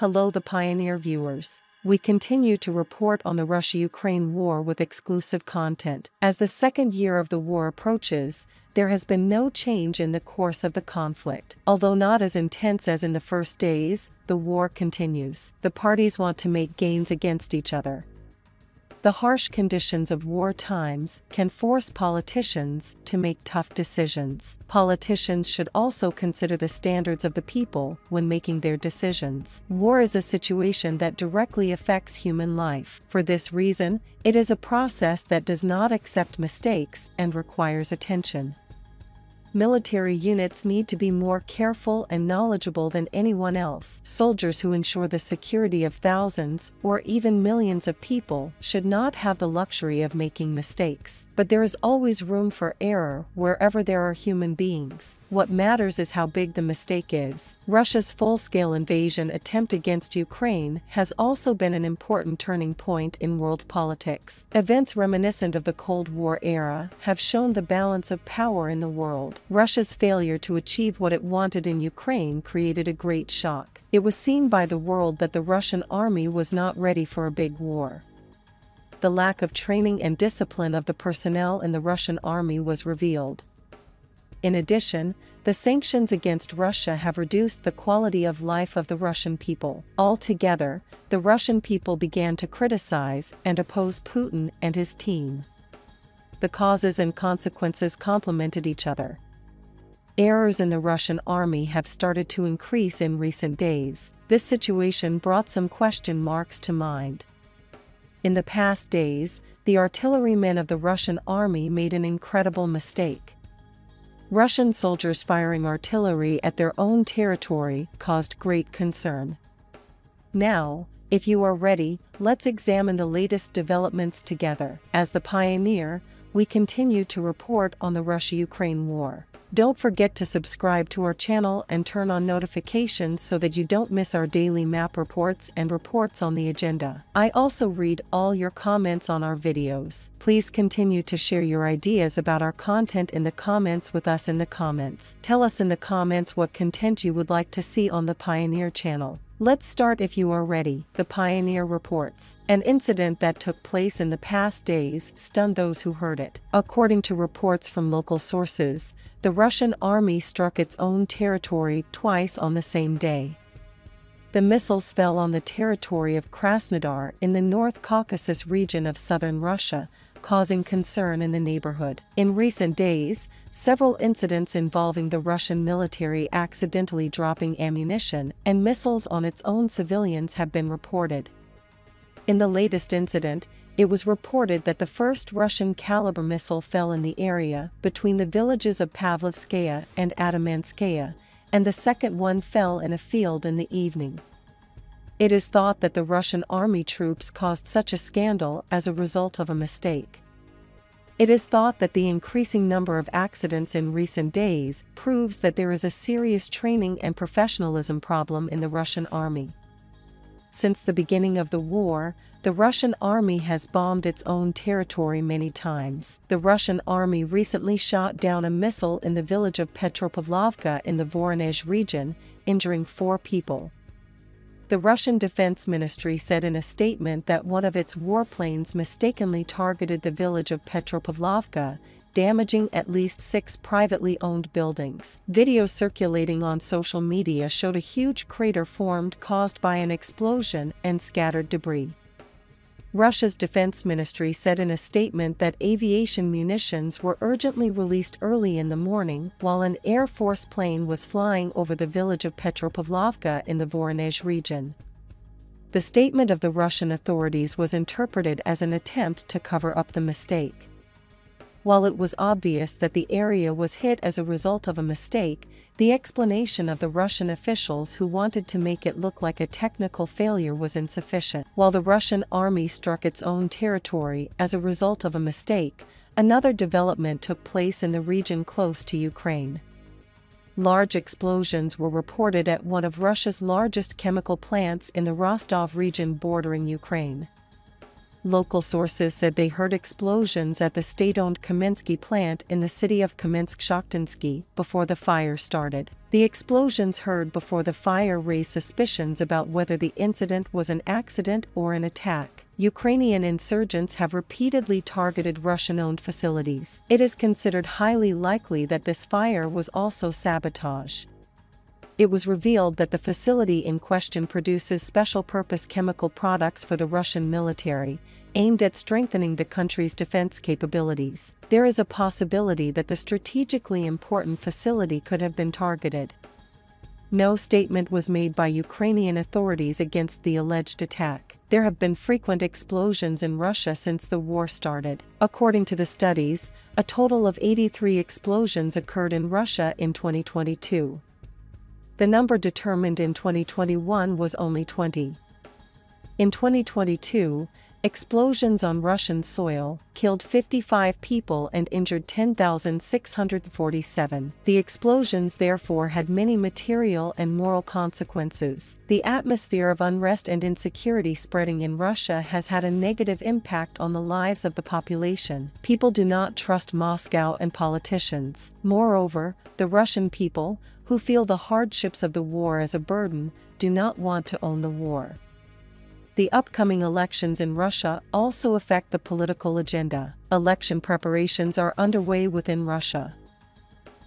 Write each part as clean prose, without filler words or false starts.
Hello, the Pioneer viewers. We continue to report on the Russia-Ukraine war with exclusive content. As the second year of the war approaches, there has been no change in the course of the conflict. Although not as intense as in the first days, the war continues. The parties want to make gains against each other. The harsh conditions of war times can force politicians to make tough decisions. Politicians should also consider the standards of the people when making their decisions. War is a situation that directly affects human life. For this reason, it is a process that does not accept mistakes and requires attention. Military units need to be more careful and knowledgeable than anyone else. Soldiers who ensure the security of thousands or even millions of people should not have the luxury of making mistakes. But there is always room for error wherever there are human beings. What matters is how big the mistake is. Russia's full-scale invasion attempt against Ukraine has also been an important turning point in world politics. Events reminiscent of the Cold War era have shown the balance of power in the world. Russia's failure to achieve what it wanted in Ukraine created a great shock. It was seen by the world that the Russian army was not ready for a big war. The lack of training and discipline of the personnel in the Russian army was revealed. In addition, the sanctions against Russia have reduced the quality of life of the Russian people. Altogether, the Russian people began to criticize and oppose Putin and his team. The causes and consequences complemented each other. Errors in the Russian army have started to increase in recent days. This situation brought some question marks to mind. In the past days, the artillerymen of the Russian army made an incredible mistake. Russian soldiers firing artillery at their own territory caused great concern. Now, if you are ready, let's examine the latest developments together. As the Pioneer, we continue to report on the Russia-Ukraine war. Don't forget to subscribe to our channel and turn on notifications so that you don't miss our daily map reports and reports on the agenda. I also read all your comments on our videos. Please continue to share your ideas about our content in the comments with us in the comments. Tell us in the comments what content you would like to see on the Pioneer channel. Let's start if you are ready. The Pioneer reports. An incident that took place in the past days stunned those who heard it. According to reports from local sources, the Russian army struck its own territory twice on the same day. The missiles fell on the territory of Krasnodar in the North Caucasus region of southern Russia, causing concern in the neighborhood. In recent days, several incidents involving the Russian military accidentally dropping ammunition and missiles on its own civilians have been reported. In the latest incident, it was reported that the first Russian caliber missile fell in the area between the villages of Pavlovskaya and Atamanskaya, and the second one fell in a field in the evening. It is thought that the Russian army troops caused such a scandal as a result of a mistake. It is thought that the increasing number of accidents in recent days proves that there is a serious training and professionalism problem in the Russian army. Since the beginning of the war, the Russian army has bombed its own territory many times. The Russian army recently shot down a missile in the village of Petropavlovka in the Voronezh region, injuring 4 people. The Russian Defense Ministry said in a statement that one of its warplanes mistakenly targeted the village of Petropavlovka, damaging at least 6 privately owned buildings. Videos circulating on social media showed a huge crater formed caused by an explosion and scattered debris. Russia's defense ministry said in a statement that aviation munitions were urgently released early in the morning while an Air Force plane was flying over the village of Petropavlovka in the Voronezh region. The statement of the Russian authorities was interpreted as an attempt to cover up the mistake. While it was obvious that the area was hit as a result of a mistake, the explanation of the Russian officials who wanted to make it look like a technical failure was insufficient. While the Russian army struck its own territory as a result of a mistake, another development took place in the region close to Ukraine. Large explosions were reported at one of Russia's largest chemical plants in the Rostov region bordering Ukraine. Local sources said they heard explosions at the state-owned Kaminsky plant in the city of Kamensk-Shakhtinsky before the fire started. The explosions heard before the fire raised suspicions about whether the incident was an accident or an attack. Ukrainian insurgents have repeatedly targeted Russian-owned facilities. It is considered highly likely that this fire was also sabotage. It was revealed that the facility in question produces special-purpose chemical products for the Russian military, aimed at strengthening the country's defense capabilities. There is a possibility that the strategically important facility could have been targeted. No statement was made by Ukrainian authorities against the alleged attack. There have been frequent explosions in Russia since the war started. According to the studies, a total of 83 explosions occurred in Russia in 2022. The number determined in 2021 was only 20. In 2022, explosions on Russian soil killed 55 people and injured 10,647. The explosions therefore had many material and moral consequences. The atmosphere of unrest and insecurity spreading in Russia has had a negative impact on the lives of the population. People do not trust Moscow and politicians. Moreover, the Russian people, who feel the hardships of the war as a burden, do not want to own the war. The upcoming elections in Russia also affect the political agenda. Election preparations are underway within Russia.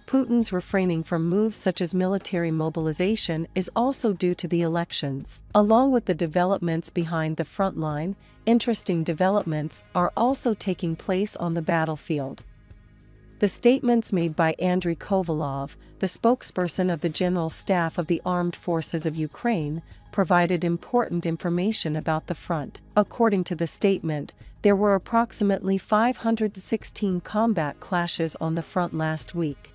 Putin's refraining from moves such as military mobilization is also due to the elections. Along with the developments behind the front line, interesting developments are also taking place on the battlefield. The statements made by Andriy Kovalov, the spokesperson of the General Staff of the Armed Forces of Ukraine, provided important information about the front. According to the statement, there were approximately 516 combat clashes on the front last week.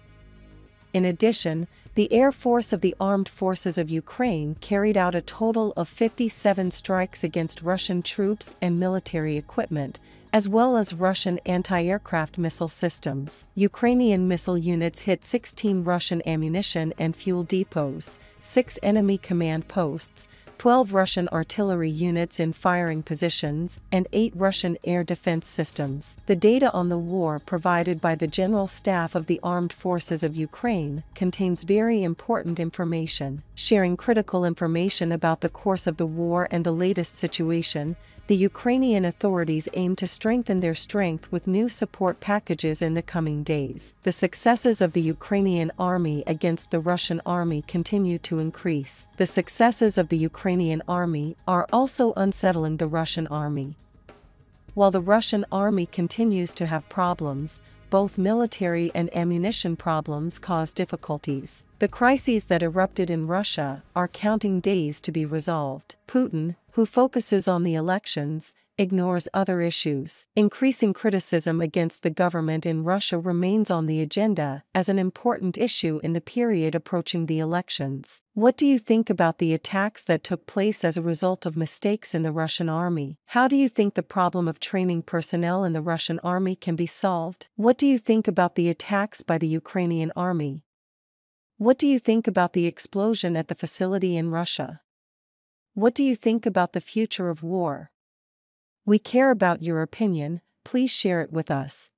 In addition, the Air Force of the Armed Forces of Ukraine carried out a total of 57 strikes against Russian troops and military equipment, as well as Russian anti-aircraft missile systems. Ukrainian missile units hit 16 Russian ammunition and fuel depots, 6 enemy command posts, 12 Russian artillery units in firing positions, and 8 Russian air defense systems. The data on the war provided by the General Staff of the Armed Forces of Ukraine contains very important information. Sharing critical information about the course of the war and the latest situation, the Ukrainian authorities aim to strengthen their strength with new support packages in the coming days. The successes of the Ukrainian army against the Russian army continue to increase. The successes of the Ukrainian army are also unsettling the Russian army. While the Russian army continues to have problems, both military and ammunition problems cause difficulties. The crises that erupted in Russia are counting days to be resolved. Putin, who focuses on the elections, ignores other issues. Increasing criticism against the government in Russia remains on the agenda as an important issue in the period approaching the elections. What do you think about the attacks that took place as a result of mistakes in the Russian army? How do you think the problem of training personnel in the Russian army can be solved? What do you think about the attacks by the Ukrainian army? What do you think about the explosion at the facility in Russia? What do you think about the future of war? We care about your opinion. Please share it with us.